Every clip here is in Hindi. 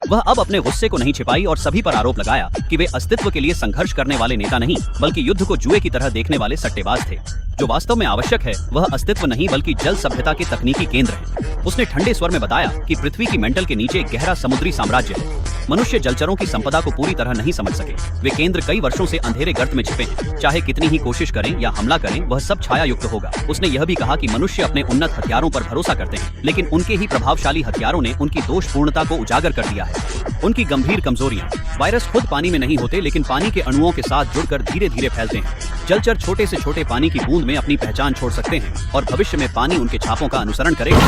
वह अब अपने गुस्से को नहीं छिपाई और सभी पर आरोप लगाया कि वे अस्तित्व के लिए संघर्ष करने वाले नेता नहीं बल्कि युद्ध को जुए की तरह देखने वाले सट्टेबाज थे। जो वास्तव में आवश्यक है वह अस्तित्व नहीं बल्कि जल सभ्यता के तकनीकी केंद्र है। उसने ठंडे स्वर में बताया कि पृथ्वी की मेंटल के नीचे एक गहरा समुद्री साम्राज्य है। मनुष्य जलचरों की संपदा को पूरी तरह नहीं समझ सके। वे केंद्र कई वर्षों से अंधेरे गर्त में छिपे हैं। चाहे कितनी ही कोशिश करें या हमला करें वह सब छाया युक्त होगा। उसने यह भी कहा कि मनुष्य अपने उन्नत हथियारों पर भरोसा करते हैं, लेकिन उनके ही प्रभावशाली हथियारों ने उनकी दोषपूर्णता को उजागर कर दिया है। उनकी गंभीर कमजोरियां। वायरस खुद पानी में नहीं होते, लेकिन पानी के अणुओं के साथ जुड़कर धीरे धीरे फैलते हैं। जलचर छोटे से छोटे पानी की बूंद में अपनी पहचान छोड़ सकते हैं और भविष्य में पानी उनके छापों का अनुसरण करेगा।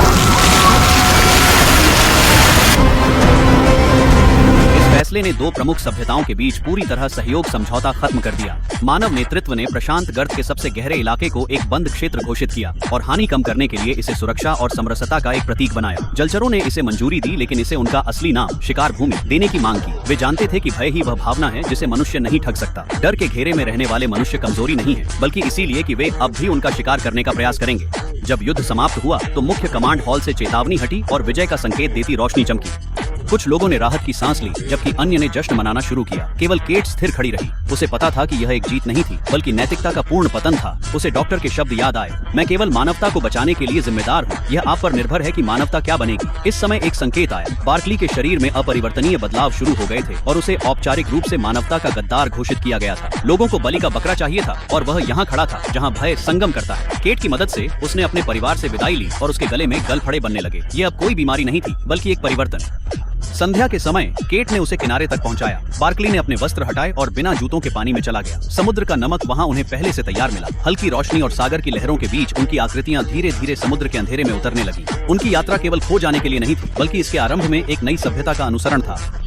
फैसले ने दो प्रमुख सभ्यताओं के बीच पूरी तरह सहयोग समझौता खत्म कर दिया। मानव नेतृत्व ने प्रशांत गर्त के सबसे गहरे इलाके को एक बंद क्षेत्र घोषित किया और हानि कम करने के लिए इसे सुरक्षा और समरसता का एक प्रतीक बनाया। जलचरों ने इसे मंजूरी दी, लेकिन इसे उनका असली नाम शिकार भूमि देने की मांग की। वे जानते थे कि भय ही वह भावना है जिसे मनुष्य नहीं ठग सकता। डर के घेरे में रहने वाले मनुष्य कमजोरी नहीं है, बल्कि इसीलिए कि वे अब भी उनका शिकार करने का प्रयास करेंगे। जब युद्ध समाप्त हुआ तो मुख्य कमांड हॉल से चेतावनी हटी और विजय का संकेत देती रोशनी चमकी। कुछ लोगों ने राहत की सांस ली, जबकि अन्य ने जश्न मनाना शुरू किया। केवल केट स्थिर खड़ी रही। उसे पता था कि यह एक जीत नहीं थी, बल्कि नैतिकता का पूर्ण पतन था। उसे डॉक्टर के शब्द याद आए, मैं केवल मानवता को बचाने के लिए जिम्मेदार हूँ। यह आप पर निर्भर है कि मानवता क्या बनेगी। इस समय एक संकेत आया। बार्कली के शरीर में अपरिवर्तनीय बदलाव शुरू हो गए थे और उसे औपचारिक रूप से मानवता का गद्दार घोषित किया गया था। लोगों को बलि का बकरा चाहिए था और वह यहाँ खड़ा था जहाँ भय संगम करता है। केट की मदद से उसने अपने परिवार से विदाई ली और उसके गले में गलफड़े बनने लगे। ये अब कोई बीमारी नहीं थी, बल्कि एक परिवर्तन। संध्या के समय केट ने उसे किनारे तक पहुंचाया। बार्कली ने अपने वस्त्र हटाए और बिना जूतों के पानी में चला गया। समुद्र का नमक वहां उन्हें पहले से तैयार मिला। हल्की रोशनी और सागर की लहरों के बीच उनकी आकृतियां धीरे धीरे समुद्र के अंधेरे में उतरने लगी। उनकी यात्रा केवल खो जाने के लिए नहीं थी, बल्कि इसके आरंभ में एक नई सभ्यता का अनुसरण था।